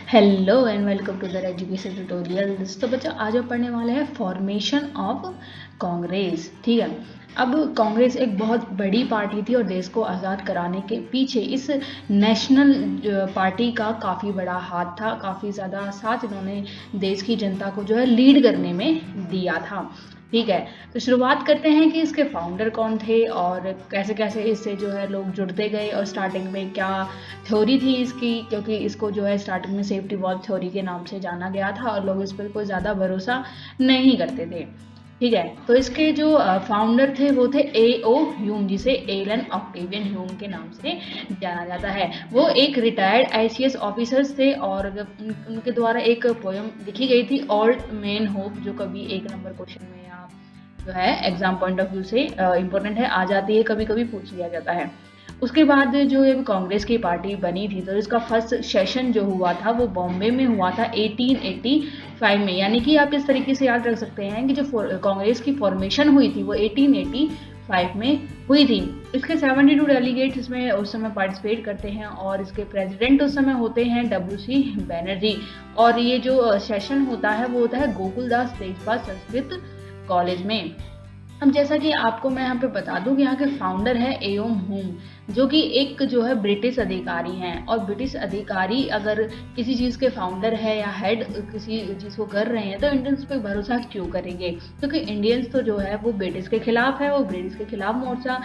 Hello and welcome to the education tutorial. तो बच्चों आज हम पढ़ने वाले हैं फॉर्मेशन ऑफ कांग्रेस। ठीक है, अब कांग्रेस एक बहुत बड़ी पार्टी थी और देश को आज़ाद कराने के पीछे इस नेशनल पार्टी का काफ़ी बड़ा हाथ था। काफ़ी ज़्यादा साथ इन्होंने देश की जनता को जो है लीड करने में दिया था। ठीक है, तो शुरुआत करते हैं कि इसके फाउंडर कौन थे और कैसे कैसे इससे जो है लोग जुड़ते गए और स्टार्टिंग में क्या थ्योरी थी इसकी, क्योंकि इसको जो है स्टार्टिंग में सेफ्टी वॉल्व थ्योरी के नाम से जाना गया था और लोग इस पर कोई ज़्यादा भरोसा नहीं करते थे। ठीक है, तो इसके जो फाउंडर थे वो थे A.O. ह्यूम, जिसे एलन ऑक्टेवियन ह्यूम के नाम से जाना जाता है। वो एक रिटायर्ड ICS ऑफिसर्स थे और उनके द्वारा एक पोयम लिखी गई थी ओल्ड मैन होप, जो कभी 1 नंबर क्वेश्चन में या जो है एग्जाम पॉइंट ऑफ व्यू से इम्पोर्टेंट है, आ जाती है, कभी कभी पूछ लिया जाता है। उसके बाद जो ये कांग्रेस की पार्टी बनी थी तो इसका फर्स्ट सेशन जो हुआ था वो बॉम्बे में हुआ था 1885 में। यानी कि आप इस तरीके से याद रख सकते हैं कि जो कांग्रेस की फॉर्मेशन हुई थी वो 1885 में हुई थी। इसके 72 डेलीगेट्स इसमें उस समय पार्टिसिपेट करते हैं और इसके प्रेसिडेंट उस समय होते हैं WC बैनर्जी। और ये जो सेशन होता है वो होता है गोकुलदास तेजपाल संस्कृत कॉलेज में। अब जैसा कि आपको मैं यहाँ पे बता दूं कि यहाँ के फाउंडर है एओम ह्यूम, जो कि एक जो है ब्रिटिश अधिकारी हैं। और ब्रिटिश अधिकारी अगर किसी चीज़ के फाउंडर है या हेड किसी चीज़ को कर रहे हैं तो इंडियंस पे भरोसा क्यों करेंगे, क्योंकि इंडियंस तो जो है वो ब्रिटिश के खिलाफ है, वो ब्रिटिश के खिलाफ मोर्चा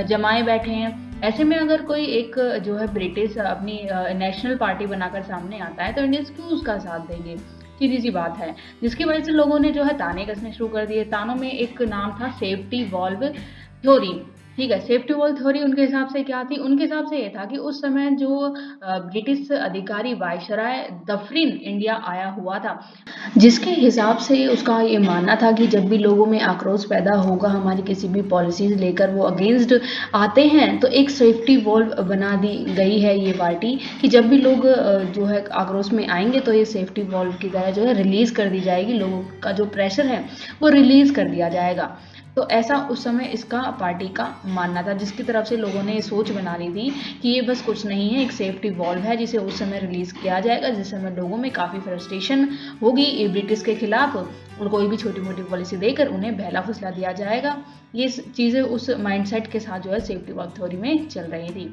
जमाए बैठे हैं। ऐसे में अगर कोई एक जो है ब्रिटिश अपनी नेशनल पार्टी बनाकर सामने आता है तो इंडियंस क्यों उसका साथ देंगे। सीधी सी बात है, जिसकी वजह से लोगों ने जो है ताने कसने शुरू कर दिए। तानों में एक नाम था सेफ्टी वॉल्व थ्योरी। ठीक है, सेफ्टी वॉल्व थ्योरी उनके हिसाब से क्या थी, उनके हिसाब से ये था कि उस समय जो ब्रिटिश अधिकारी वायसराय दफरिन इंडिया आया हुआ था, जिसके हिसाब से उसका ये मानना था कि जब भी लोगों में आक्रोश पैदा होगा हमारी किसी भी पॉलिसीज लेकर वो अगेंस्ट आते हैं, तो एक सेफ्टी वॉल्व बना दी गई है ये पार्टी कि जब भी लोग जो है आक्रोश में आएंगे तो ये सेफ्टी वॉल्व की तरह जो है रिलीज कर दी जाएगी, लोगों का जो प्रेशर है वो रिलीज कर दिया जाएगा। तो ऐसा उस समय इसका पार्टी का मानना था, जिसकी तरफ से लोगों ने सोच बना ली थी कि ये बस कुछ नहीं है, एक सेफ्टी वॉल्व है जिसे उस समय रिलीज किया जाएगा, जिस समय लोगों में काफ़ी फ्रस्ट्रेशन होगी ब्रिटिश के खिलाफ और कोई भी छोटी मोटी पॉलिसी देकर उन्हें बहला फुसला दिया जाएगा। ये चीज़ें उस माइंडसेट के साथ जो है सेफ्टी वॉल्व थ्योरी में चल रही थी।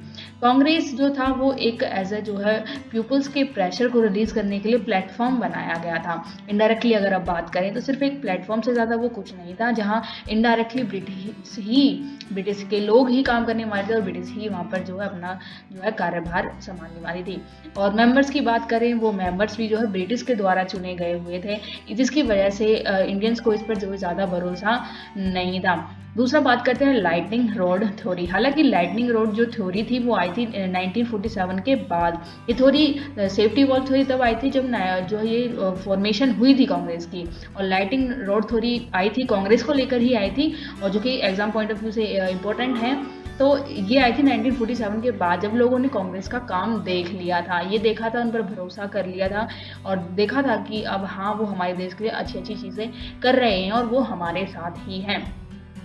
कांग्रेस जो था वो एक एज ए जो है पीपल्स के प्रेशर को रिलीज करने के लिए प्लेटफॉर्म बनाया गया था। इनडायरेक्टली अगर आप बात करें तो सिर्फ एक प्लेटफॉर्म से ज़्यादा वो कुछ नहीं था, जहाँ इनडायरेक्टली ब्रिटिश के लोग ही काम करने वाले थे और ब्रिटिश ही वहाँ पर जो है अपना जो है कार्यभार संभालने वाली थी। और मेंबर्स की बात करें, वो मेंबर्स भी जो है ब्रिटिश के द्वारा चुने गए हुए थे, जिसकी वजह से इंडियंस को इस पर जो है ज़्यादा भरोसा नहीं था। दूसरा बात करते हैं लाइटनिंग रोड थ्योरी। हालांकि लाइटनिंग रोड जो थ्योरी थी वो आई थी 1947 के बाद। ये थ्योरी सेफ्टी वॉल्व थ्योरी तब आई थी जब जो ये फॉर्मेशन हुई थी कांग्रेस की, और लाइटनिंग रोड थ्योरी आई थी कांग्रेस को लेकर ही आई थी, और जो कि एग्जाम पॉइंट ऑफ व्यू से इम्पोर्टेंट है। तो ये आई थी 1947 के बाद, जब लोगों ने कांग्रेस का काम देख लिया था, ये देखा था, उन पर भरोसा कर लिया था और देखा था कि अब हाँ वो हमारे देश के लिए अच्छी अच्छी चीज़ें कर रहे हैं और वो हमारे साथ ही हैं,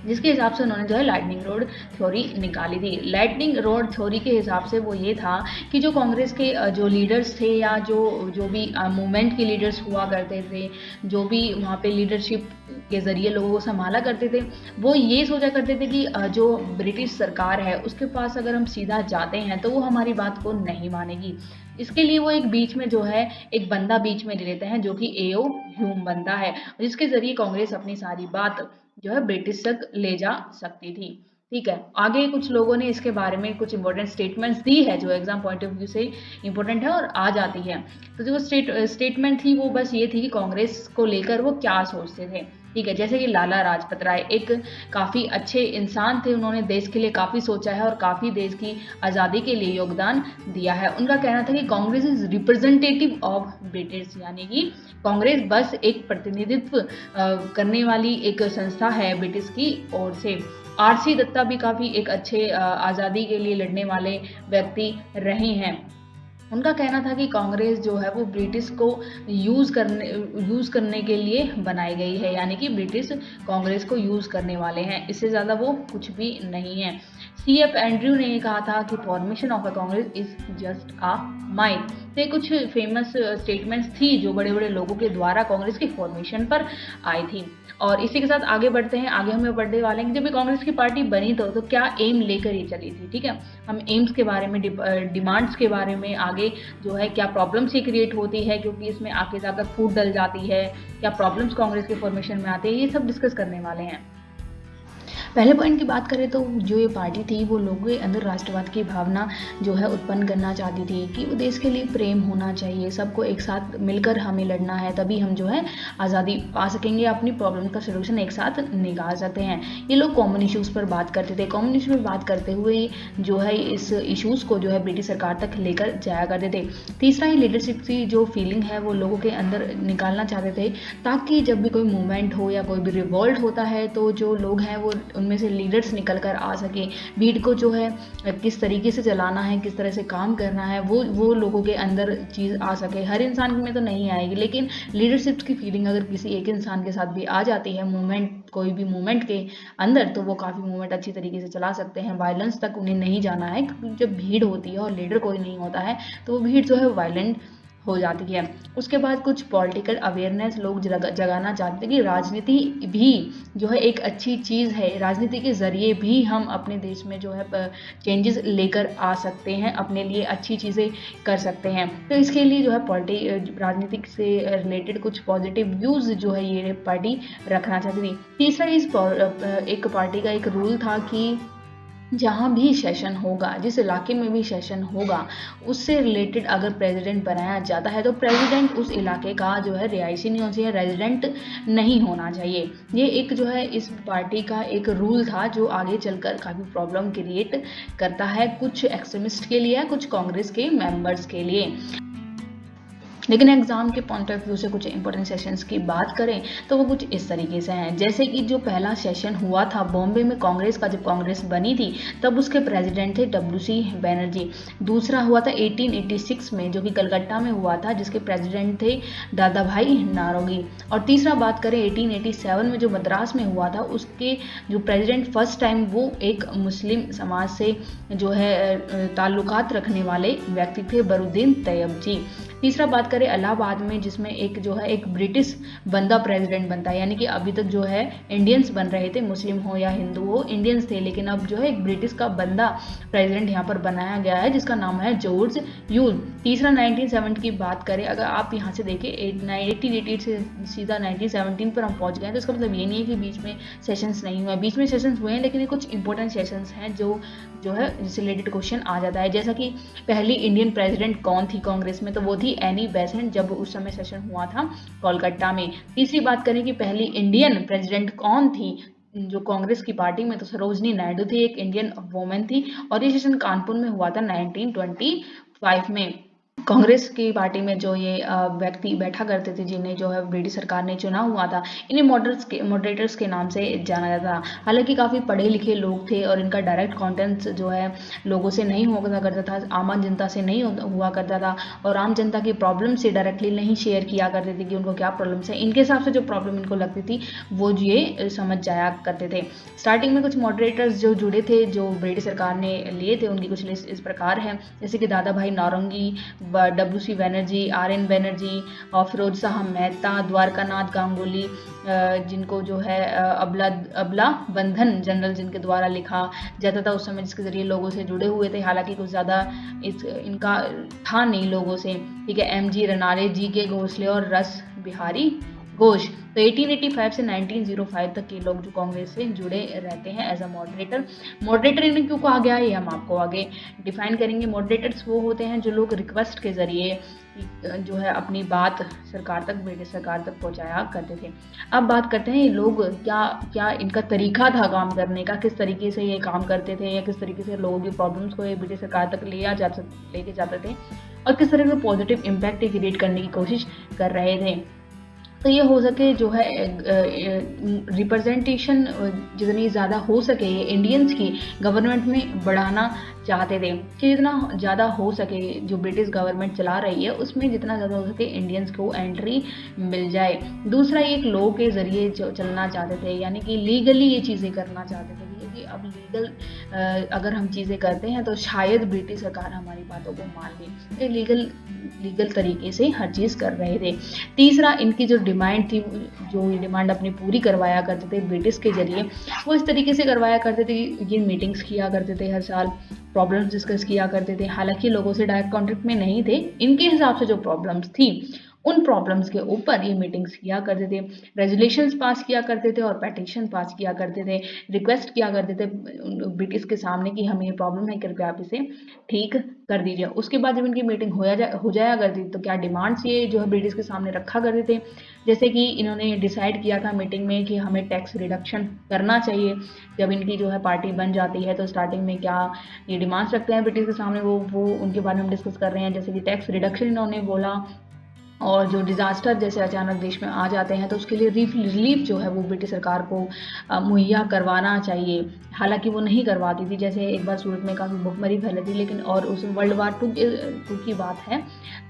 जिसके हिसाब से उन्होंने जो है लाइटनिंग रोड थ्योरी निकाली थी। लाइटनिंग रोड थ्योरी के हिसाब से वो ये था कि जो कांग्रेस के जो लीडर्स थे या जो भी मूवमेंट के लीडर्स हुआ करते थे, जो भी वहाँ पे लीडरशिप के ज़रिए लोगों को संभाला करते थे, वो ये सोचा करते थे कि जो ब्रिटिश सरकार है उसके पास अगर हम सीधा जाते हैं तो वो हमारी बात को नहीं मानेगी। इसके लिए वो एक बीच में जो है एक बंदा बीच में ले लेते हैं, जो कि A.O. ह्यूम बनता है, जिसके ज़रिए कांग्रेस अपनी सारी बात जो है ब्रिटिश तक ले जा सकती थी। ठीक है, आगे कुछ लोगों ने इसके बारे में कुछ इंपॉर्टेंट स्टेटमेंट्स दी है जो एग्जाम पॉइंट ऑफ व्यू से इंपॉर्टेंट है और आ जाती है। तो जो स्टेटमेंट थी वो बस ये थी कि कांग्रेस को लेकर वो क्या सोचते थे। ठीक है, जैसे कि लाला लाजपत राय एक काफ़ी अच्छे इंसान थे, उन्होंने देश के लिए काफ़ी सोचा है और काफ़ी देश की आज़ादी के लिए योगदान दिया है। उनका कहना था कि Congress is representative of British, यानी कि कांग्रेस बस एक प्रतिनिधित्व करने वाली एक संस्था है ब्रिटिश की ओर से। RC दत्ता भी काफ़ी एक अच्छे आज़ादी के लिए लड़ने वाले व्यक्ति रहे हैं। उनका कहना था कि कांग्रेस जो है वो ब्रिटिश को यूज़ करने के लिए बनाई गई है, यानी कि ब्रिटिश कांग्रेस को यूज़ करने वाले हैं, इससे ज़्यादा वो कुछ भी नहीं है। CF एंड्रयू ने ये कहा था कि formation of a Congress is just a माइथ। तो ये कुछ फेमस स्टेटमेंट्स थी जो बड़े बड़े लोगों के द्वारा कांग्रेस के फॉर्मेशन पर आई थी। और इसी के साथ आगे बढ़ते हैं। आगे हमें बढ़ने वाले हैं कि जब ये कांग्रेस की पार्टी बनी तो क्या एम लेकर ये चली थी। ठीक है, हम एम्स के बारे में, डिमांड्स के बारे में, आगे जो है क्या प्रॉब्लम्स ही क्रिएट होती है क्योंकि इसमें आगे जाकर फूट डल जाती है, क्या प्रॉब्लम्स कांग्रेस के फॉर्मेशन में आते हैं, ये सब डिस्कस करने वाले हैं। पहले पॉइंट की बात करें तो जो ये पार्टी थी वो लोगों के अंदर राष्ट्रवाद की भावना जो है उत्पन्न करना चाहती थी कि वो देश के लिए प्रेम होना चाहिए, सबको एक साथ मिलकर हमें लड़ना है, तभी हम जो है आज़ादी पा सकेंगे, अपनी प्रॉब्लम का सोल्यूशन एक साथ निकाल सकते हैं। ये लोग कॉमन इश्यूज़ पर बात करते थे। कॉमन इशू पर बात करते हुए जो है इस इशूज़ को जो है ब्रिटिश सरकार तक लेकर जाया करते थे। तीसरा, ही लीडरशिप की जो फीलिंग है वो लोगों के अंदर निकालना चाहते थे ताकि जब भी कोई मूवमेंट हो या कोई भी रिवॉल्ट होता है तो जो लोग हैं वो उनमें से लीडर्स निकल कर आ सके। भीड़ को जो है किस तरीके से चलाना है, किस तरह से काम करना है, वो लोगों के अंदर चीज़ आ सके। हर इंसान में तो नहीं आएगी, लेकिन लीडरशिप की फीलिंग अगर किसी एक इंसान के साथ भी आ जाती है मूवमेंट, कोई भी मूवमेंट के अंदर, तो वो काफ़ी मूवमेंट अच्छी तरीके से चला सकते हैं। वायलेंस तक उन्हें नहीं जाना है क्योंकि जब भीड़ होती है और लीडर कोई नहीं होता है तो वो भीड़ जो है वायलेंट हो जाती है। उसके बाद कुछ पॉलिटिकल अवेयरनेस लोग जगाना चाहते हैं कि राजनीति भी जो है एक अच्छी चीज़ है, राजनीति के ज़रिए भी हम अपने देश में जो है चेंजेस लेकर आ सकते हैं, अपने लिए अच्छी चीज़ें कर सकते हैं। तो इसके लिए जो है राजनीतिक से रिलेटेड कुछ पॉजिटिव व्यूज़ जो है ये पार्टी रखना चाहती थी। तीसरा, एक पार्टी का एक रूल था कि जहाँ भी सेशन होगा, जिस इलाके में भी सेशन होगा, उससे रिलेटेड अगर प्रेसिडेंट बनाया जाता है तो प्रेसिडेंट उस इलाके का जो है रिहायशी नहीं होना चाहिए, रेजिडेंट नहीं होना चाहिए। ये एक जो है इस पार्टी का एक रूल था जो आगे चलकर काफ़ी प्रॉब्लम क्रिएट करता है, कुछ एक्सट्रीमिस्ट के लिए, कुछ कांग्रेस के मेंबर्स के लिए। लेकिन एग्जाम के पॉइंट ऑफ व्यू से कुछ इंपॉर्टेंट सेशंस की बात करें तो वो कुछ इस तरीके से हैं। जैसे कि जो पहला सेशन हुआ था बॉम्बे में कांग्रेस का, जब कांग्रेस बनी थी तब उसके प्रेसिडेंट थे WC बनर्जी। दूसरा हुआ था 1886 में जो कि कलकत्ता में हुआ था, जिसके प्रेसिडेंट थे दादा भाई नारोगी। और तीसरा बात करें 1887 में जो मद्रास में हुआ था, उसके जो प्रेसिडेंट फर्स्ट टाइम वो एक मुस्लिम समाज से जो है ताल्लुकात रखने वाले व्यक्ति थे, बरुद्दीन तैयब जी। तीसरा बात करें इलाहाबाद में, जिसमें एक जो है एक ब्रिटिश बंदा प्रेसिडेंट बनता है, यानी कि अभी तक जो है इंडियंस बन रहे थे, मुस्लिम हो या हिंदू हो, इंडियंस थे, लेकिन अब जो है एक ब्रिटिश का बंदा प्रेसिडेंट यहाँ पर बनाया गया है जिसका नाम है जॉर्ज यूल। तीसरा 1970 की बात करें, अगर आप यहाँ से देखें 1888 से सीधा 1917 पर हम पहुँच गए, तो इसका मतलब ये नहीं है कि बीच में सेशंस नहीं हुए, बीच में सेशंस हुए हैं, लेकिन ये कुछ इंपॉर्टेंट सेशंस हैं जो है जिससे रिलेटेड क्वेश्चन आ जाता है। जैसा कि पहली इंडियन प्रेसिडेंट कौन थी कांग्रेस में, तो वो थी एनी बेसेंट, जब उस समय सेशन हुआ था कोलकाता में। तीसरी बात करें कि पहली इंडियन प्रेसिडेंट कौन थी जो कांग्रेस की पार्टी में, तो सरोजनी नायडू थी, एक इंडियन वुमेन थी, और ये सेशन कानपुर में हुआ था 1925 में। कांग्रेस की पार्टी में जो ये व्यक्ति बैठा करते थे, जिन्हें जो है ब्रिटिश सरकार ने चुना हुआ था, इन्हें मॉडरेटर्स के नाम से जाना जाता था। हालांकि काफ़ी पढ़े लिखे लोग थे और इनका डायरेक्ट कॉन्टेंट जो है लोगों से नहीं हुआ करता था, आम जनता से नहीं हुआ करता था, और आम जनता की प्रॉब्लम से डायरेक्टली नहीं शेयर किया करते थे कि उनको क्या प्रॉब्लम्स है। इनके हिसाब से जो प्रॉब्लम इनको लगती थी वो ये समझ जाया करते थे। स्टार्टिंग में कुछ मॉडरेटर्स जो जुड़े थे, जो ब्रिटिश सरकार ने लिए थे, उनकी कुछ लिस्ट इस प्रकार है, जैसे कि दादा भाई नारंगी, WC बनर्जी, RN बनर्जी, और फिरोज शाह मेहता, द्वारकानाथ गांगुली, जिनको जो है अबला बंधन जनरल जिनके द्वारा लिखा जाता था उस समय, जिसके जरिए लोगों से जुड़े हुए थे। हालांकि कुछ ज़्यादा इनका था नहीं लोगों से। ठीक है, MG रनारे, GK घोसले और रस बिहारी घोष। तो 1885 से 1905 तक के लोग जो कांग्रेस से जुड़े रहते हैं एज अ मॉडरेटर इन्हें क्यों कहा गया है ये हम आपको आगे डिफाइन करेंगे। मॉडरेटर्स वो होते हैं जो लोग रिक्वेस्ट के जरिए जो है अपनी बात ब्रिटिश सरकार तक पहुंचाया करते थे। अब बात करते हैं ये लोग क्या इनका तरीका था काम करने का, किस तरीके से ये काम करते थे, या किस तरीके से लोगों की प्रॉब्लम्स को ये ब्रिटिश सरकार तक लेके जाते थे, और किस तरह से पॉजिटिव इम्पैक्ट क्रिएट करने की कोशिश कर रहे थे। तो ये हो सके जो है रिप्रेजेंटेशन जितनी ज़्यादा हो सके ये इंडियंस की गवर्नमेंट में बढ़ाना चाहते थे, कि जितना ज़्यादा हो सके जो ब्रिटिश गवर्नमेंट चला रही है उसमें जितना ज़्यादा हो सके इंडियंस को एंट्री मिल जाए। दूसरा, एक लॉ के ज़रिए चलना चाहते थे, यानी कि लीगली ये चीज़ें करना चाहते थे क्योंकि अब लीगल अगर हम चीज़ें करते हैं तो शायद ब्रिटिश सरकार हमारी बातों को मान ले। ये लीगल तरीके से हर चीज़ कर रहे थे। तीसरा, इनकी जो डिमांड थी, जो ये डिमांड अपनी पूरी करवाया करते थे ब्रिटिश के जरिए, वो इस तरीके से करवाया करते थे कि ये मीटिंग्स किया करते थे हर साल, प्रॉब्लम्स डिस्कस किया करते थे। हालांकि लोगों से डायरेक्ट कॉन्टेक्ट में नहीं थे, इनके हिसाब से जो प्रॉब्लम्स थी उन प्रॉब्लम्स के ऊपर ये मीटिंग्स किया करते थे, रेजोल्यूशंस पास किया करते थे और पेटिशन पास किया करते थे, रिक्वेस्ट किया करते थे ब्रिटिश के सामने कि हमें ये प्रॉब्लम है, कृपया आप इसे ठीक कर दीजिए। उसके बाद जब इनकी मीटिंग हो जाया करती तो क्या डिमांड्स ये जो है ब्रिटिश के सामने रखा करते थे, जैसे कि इन्होंने डिसाइड किया था मीटिंग में कि हमें टैक्स रिडक्शन करना चाहिए। जब इनकी जो है पार्टी बन जाती है तो स्टार्टिंग में क्या ये डिमांड्स रखते हैं ब्रिटिश के सामने, वो उनके बारे में हम डिस्कस कर रहे हैं। जैसे कि टैक्स रिडक्शन इन्होंने बोला, और जो डिज़ास्टर जैसे अचानक देश में आ जाते हैं तो उसके लिए रिलीफ जो है वो ब्रिटिश सरकार को मुहैया करवाना चाहिए। हालांकि वो नहीं करवाती थी, जैसे एक बार सूरत में काफ़ी भुखमरी फैली थी, लेकिन और उस वर्ल्ड वार टू की बात है,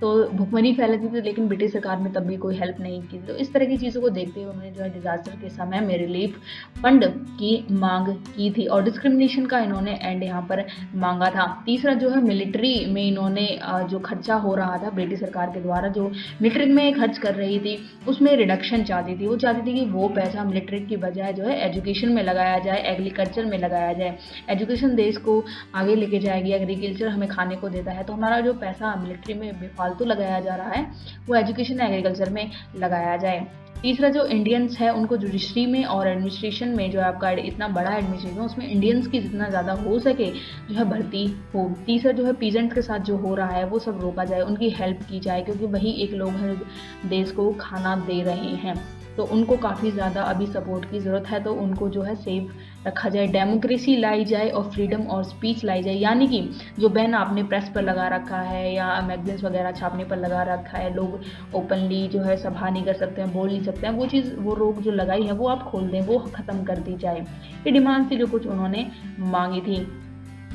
तो भुखमरी फैली थी लेकिन ब्रिटिश सरकार ने तब भी कोई हेल्प नहीं की। तो इस तरह की चीज़ों को देखते हुए उन्होंने जो है डिज़ास्टर के समय में रिलीफ फंड की मांग की थी और डिस्क्रिमिनेशन का इन्होंने एंड यहाँ पर मांगा था। तीसरा जो है मिलिट्री में इन्होंने जो खर्चा हो रहा था ब्रिटिश सरकार के द्वारा, जो मिलिट्री में खर्च कर रही थी, उसमें रिडक्शन चाहती थी। वो चाहती थी कि वो पैसा मिलिट्री की बजाय जो है एजुकेशन में लगाया जाए, एग्रीकल्चर में लगाया जाए। एजुकेशन देश को आगे लेके जाएगी, एग्रीकल्चर हमें खाने को देता है, तो हमारा जो पैसा मिलिट्री में बेफालतू लगाया जा रहा है वो एजुकेशन एग्रीकल्चर में लगाया जाए। तीसरा, जो इंडियंस है उनको जुडिशरी में और एडमिनिस्ट्रेशन में, जो आपका इतना बड़ा एडमिनिस्ट्रेशन उसमें इंडियंस की जितना ज़्यादा हो सके जो है भर्ती हो। तीसरा जो है पीजेंट के साथ जो हो रहा है वो सब रोका जाए, उनकी हेल्प की जाए, क्योंकि वही एक लोग हैं जो देश को खाना दे रहे हैं, तो उनको काफ़ी ज़्यादा अभी सपोर्ट की ज़रूरत है, तो उनको जो है सेव रखा जाए। डेमोक्रेसी लाई जाए और फ्रीडम और स्पीच लाई जाए, यानी कि जो बैन आपने प्रेस पर लगा रखा है या मैगजीन्स वगैरह छापने पर लगा रखा है, लोग ओपनली जो है सभा नहीं कर सकते हैं, बोल नहीं सकते हैं, वो चीज़, वो रोक जो लगाई है वो आप खोल दें, वो ख़त्म कर दी जाए। ये डिमांड थी जो कुछ उन्होंने मांगी थी।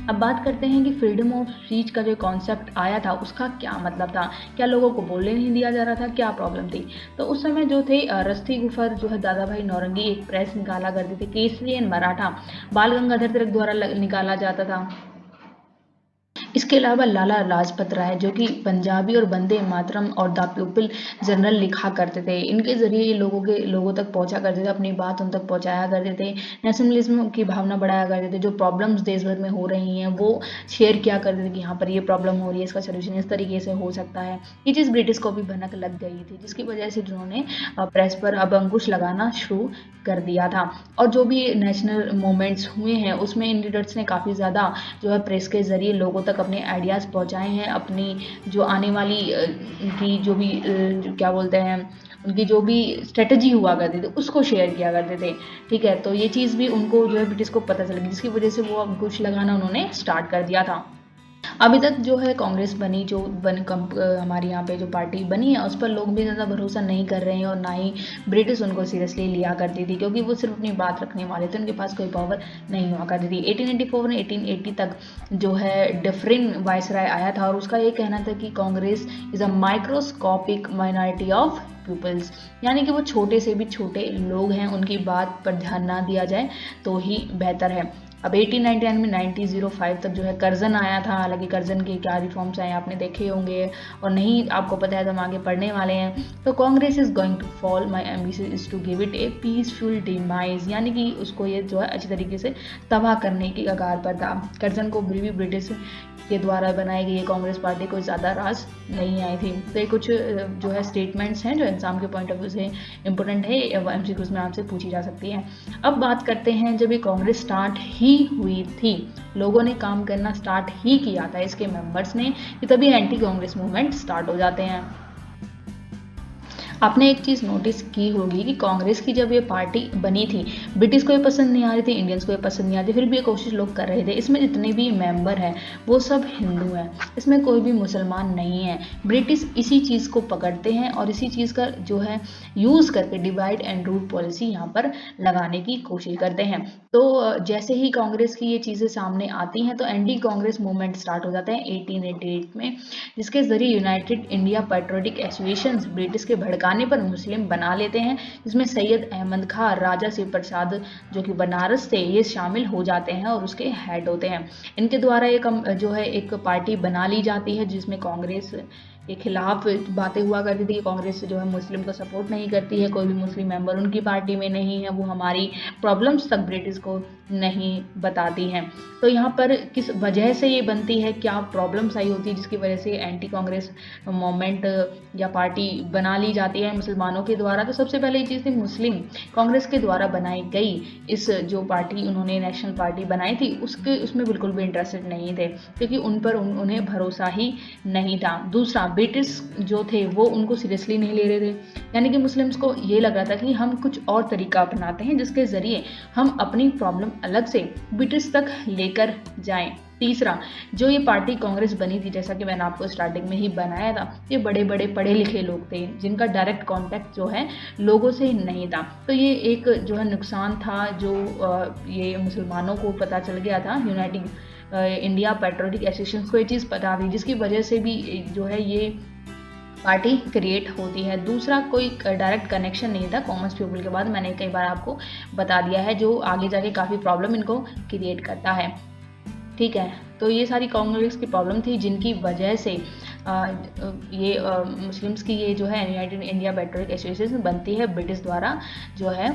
अब बात करते हैं कि फ्रीडम ऑफ स्पीच का जो कॉन्सेप्ट आया था उसका क्या मतलब था, क्या लोगों को बोलने नहीं दिया जा रहा था, क्या प्रॉब्लम थी। तो उस समय जो थे रस्ती गुफर जो है दादा भाई नौरंगी एक प्रेस निकाला करते थे, केसरी एंड मराठा बाल गंगाधर तिलक द्वारा निकाला जाता था। इसके अलावा लाला लाजपत राय जो कि पंजाबी और वंदे मातरम और द पीपल जर्नल लिखा करते थे, इनके जरिए ये लोगों तक पहुंचा करते थे, अपनी बात उन तक पहुंचाया करते थे, नेशनलिज्म की भावना बढ़ाया करते थे, जो प्रॉब्लम्स देश भर में हो रही हैं वो शेयर किया करते थे कि यहाँ पर ये प्रॉब्लम हो रही है, इसका सोल्यूशन इस तरीके से हो सकता है। ये चीज़ ब्रिटिश को भी भनक लग गई थी, जिसकी वजह से जिन्होंने प्रेस पर अब अंकुश लगाना शुरू कर दिया था। और जो भी नेशनल मूवमेंट्स हुए हैं उसमें इन लीडर्स ने काफ़ी ज़्यादा जो है प्रेस के ज़रिए लोगों तक अपने आइडियाज़ पहुंचाए हैं, अपनी जो आने वाली उनकी जो भी क्या बोलते हैं, उनकी जो भी स्ट्रेटजी हुआ करती थी उसको शेयर किया करते थे। ठीक है, तो ये चीज़ भी उनको जो है ब्रिटिश को पता चल गई, जिसकी वजह से वो अंकुश लगाना उन्होंने स्टार्ट कर दिया था। अभी तक जो है कांग्रेस बनी, जो हमारे यहाँ पे जो पार्टी बनी है उस पर लोग भी ज़्यादा भरोसा नहीं कर रहे हैं, और ना ही ब्रिटिश उनको सीरियसली लिया करती थी, क्योंकि वो सिर्फ अपनी बात रखने वाले थे, उनके पास कोई पावर नहीं हुआ करती थी। 1884 ने 1880 तक जो है डिफरिन वायसराय आया था और उसका ये कहना था कि Congress is a microscopic minority of peoples, यानी कि वो छोटे से भी छोटे लोग हैं, उनकी बात पर ध्यान ना दिया जाए तो ही बेहतर है। अब 1899 में 1905 तक जो है कर्जन आया था, हालांकि कर्जन के क्या रिफॉर्म्स आए आपने देखे होंगे, और नहीं आपको पता है तो हम आगे पढ़ने वाले हैं। तो Congress is going to fall, my ambition is to give it a peaceful demise, यानी कि उसको ये जो है अच्छी तरीके से तबाह करने की कगार पर था। कर्जन को भी ब्रिटिश के द्वारा बनाई गई कांग्रेस पार्टी को ज़्यादा राज नहीं आई थी। तो ये कुछ जो है स्टेटमेंट्स हैं जो एग्जाम के पॉइंट ऑफ व्यू से इंपॉर्टेंट है, एमसीक्यूज में आपसे पूछी जा सकती है। अब बात करते हैं जब ये कांग्रेस स्टार्ट ही हुई थी, लोगों ने काम करना स्टार्ट ही किया था इसके मेंबर्स ने, कि तभी एंटी कांग्रेस मूवमेंट स्टार्ट हो जाते हैं। आपने एक चीज़ नोटिस की होगी कि कांग्रेस की जब ये पार्टी बनी थी, ब्रिटिश को ये पसंद नहीं आ रही थी, इंडियंस को ये पसंद नहीं आती, फिर भी ये कोशिश लोग कर रहे थे। इसमें जितने भी मेंबर हैं वो सब हिंदू हैं, इसमें कोई भी मुसलमान नहीं है। ब्रिटिश इसी चीज़ को पकड़ते हैं और इसी चीज़ का जो है यूज़ करके डिवाइड एंड रूल पॉलिसी यहाँ पर लगाने की कोशिश करते हैं। तो जैसे ही कांग्रेस की ये चीज़ें सामने आती हैं तो एंटी कांग्रेस मूवमेंट स्टार्ट हो जाता है 1888 में, जिसके जरिए United India patriotic association British के भड़काने बुलाने पर मुस्लिम बना लेते हैं, जिसमें सैयद अहमद खां, राजा शिव प्रसाद जो कि बनारस थे, ये शामिल हो जाते हैं और उसके हेड होते हैं। इनके द्वारा एक जो है एक पार्टी बना ली जाती है, जिसमें कांग्रेस के खिलाफ बातें हुआ करती थी कि कांग्रेस जो है मुस्लिम को सपोर्ट नहीं करती है, कोई भी मुस्लिम मेंबर उनकी पार्टी में नहीं है, वो हमारी प्रॉब्लम्स तक ब्रिटिश को नहीं बताती हैं। तो यहाँ पर किस वजह से ये बनती है, क्या प्रॉब्लम्स आई होती है जिसकी वजह से एंटी कांग्रेस मूवमेंट या पार्टी बना ली जाती है मुसलमानों के द्वारा। तो सबसे पहले ये चीज़ थी, मुस्लिम कांग्रेस के द्वारा बनाई गई इस जो पार्टी उन्होंने नेशनल पार्टी बनाई थी उसमें बिल्कुल भी इंटरेस्टेड नहीं थे, क्योंकि उन पर उन्हें भरोसा ही नहीं था। दूसरा, ब्रिटिश जो थे वो उनको सीरियसली नहीं ले रहे थे, यानी कि मुस्लिम्स को ये लग रहा था कि हम कुछ और तरीका अपनाते हैं जिसके ज़रिए हम अपनी प्रॉब्लम अलग से ब्रिटिश तक लेकर जाएं। तीसरा, जो ये पार्टी कांग्रेस बनी थी, जैसा कि मैंने आपको स्टार्टिंग में ही बनाया था, ये बड़े बड़े पढ़े लिखे लोग थे जिनका डायरेक्ट कांटेक्ट जो है लोगों से नहीं था। तो ये एक जो है नुकसान था जो ये मुसलमानों को पता चल गया था। यूनाइटेड इंडिया पेट्रियोटिक एसोसिएशन को ये चीज़ पता थी, जिसकी वजह से भी जो है ये पार्टी क्रिएट होती है। दूसरा, कोई डायरेक्ट कनेक्शन नहीं था कॉमर्स पीपल के बाद, मैंने कई बार आपको बता दिया है, जो आगे जाके काफ़ी प्रॉब्लम इनको क्रिएट करता है। ठीक है, तो ये सारी कांग्रेस की प्रॉब्लम थी जिनकी वजह से ये मुस्लिम्स की ये जो है यूनाइटेड इंडिया पेट्रियोटिक एसोसिएशन बनती है ब्रिटिश द्वारा जो है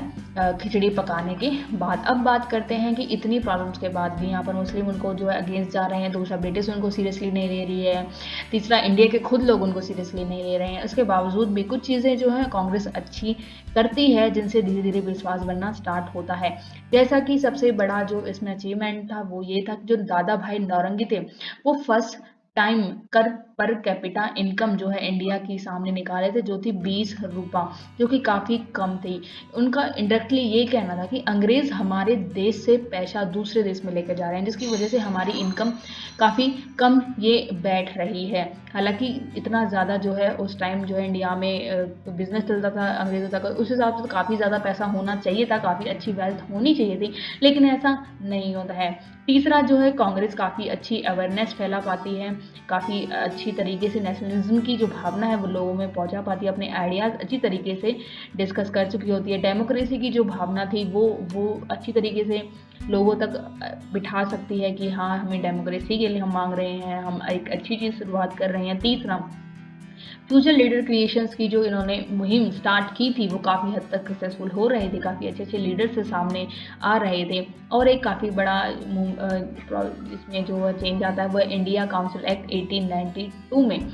खिचड़ी पकाने के बाद। अब बात करते हैं कि इतनी प्रॉब्लम्स के बाद भी यहाँ पर मुस्लिम उनको जो है अगेंस्ट जा रहे हैं। दूसरा, ब्रिटिश उनको सीरियसली नहीं ले रही है। तीसरा, इंडिया के खुद लोग उनको सीरियसली नहीं ले रहे हैं। इसके बावजूद भी कुछ चीज़ें जो है कांग्रेस अच्छी करती है, जिनसे धीरे धीरे विश्वास बनना स्टार्ट होता है। जैसा कि सबसे बड़ा जो इसमें अचीवमेंट था वो ये था कि जो दादा भाई नौरंगी थे, वो फर्स्ट टाइम कर पर कैपिटा इनकम जो है इंडिया की सामने निकाले थे, जो थी 20 रुपया, जो कि काफ़ी कम थी। उनका इंडायरेक्टली ये कहना था कि अंग्रेज़ हमारे देश से पैसा दूसरे देश में लेकर जा रहे हैं, जिसकी वजह से हमारी इनकम काफ़ी कम ये बैठ रही है। हालांकि इतना ज़्यादा जो है उस टाइम जो है इंडिया में बिजनेस चलता था अंग्रेज़ों तक, उस हिसाब से तो काफ़ी ज़्यादा पैसा होना चाहिए था, काफ़ी अच्छी वेल्थ होनी चाहिए थी, लेकिन ऐसा नहीं होता है। तीसरा, जो है कांग्रेस काफ़ी अच्छी अवेयरनेस फैला पाती है, काफ़ी अच्छी तरीके से नेशनलिज्म की जो भावना है वो लोगों में पहुंचा पाती है, अपने आइडियाज़ अच्छी तरीके से डिस्कस कर चुकी होती है। डेमोक्रेसी की जो भावना थी वो अच्छी तरीके से लोगों तक बिठा सकती है कि हाँ, हमें डेमोक्रेसी के लिए हम मांग रहे हैं, हम एक अच्छी चीज़ शुरुआत कर रहे हैं। तीसरा, फ्यूचर लीडर क्रिएशंस की जो इन्होंने मुहिम स्टार्ट की थी वो काफ़ी हद तक सक्सेसफुल हो रहे थे, काफ़ी अच्छे अच्छे लीडर्स से सामने आ रहे थे। और एक काफ़ी बड़ा इसमें जो चेंज आता है वह इंडिया काउंसिल एक्ट 1892 में।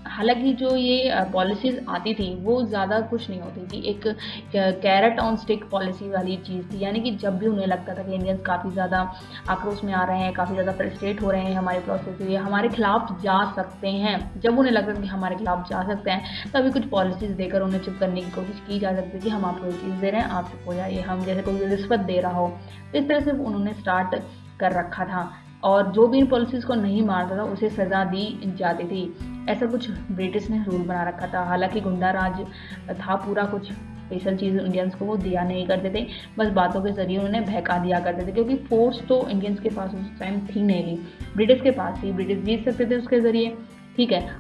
हालांकि जो ये पॉलिसीज़ आती थी वो ज़्यादा कुछ नहीं होती थी, एक कैरेट ऑन स्टिक पॉलिसी वाली चीज़ थी, यानी कि जब भी उन्हें लगता था कि इंडियंस काफ़ी ज़्यादा आक्रोश में आ रहे हैं, काफ़ी ज़्यादा फ्रस्ट्रेट हो रहे हैं हमारे प्रोसेस से, हमारे खिलाफ जा सकते हैं, जब उन्हें लगता था कि हमारे खिलाफ जा सकते हैं, तभी कुछ पॉलिसीज़ देकर उन्हें चुप करने की कोशिश की जा सकती है कि हम आपको ये चीज़ दे रहे हैं, आप चुप हो जाइए, हम जैसे कोई रिश्वत दे रहा हो। तो इस तरह से उन्होंने स्टार्ट कर रखा था, और जो भी इन पॉलिसीज़ को नहीं मानता था उसे सज़ा दी जाती थी। ऐसा कुछ ब्रिटिश ने रूल बना रखा था। हालांकि गुंडा राज था पूरा, कुछ स्पेशल चीज़ इंडियंस को वो दिया नहीं करते थे, बस बातों के जरिए उन्हें बहका दिया करते थे, क्योंकि फोर्स तो इंडियंस के पास उस टाइम थी नहीं, ब्रिटिश के पास थी, ब्रिटिश जीत सकते थे उसके ज़रिए। ठीक है।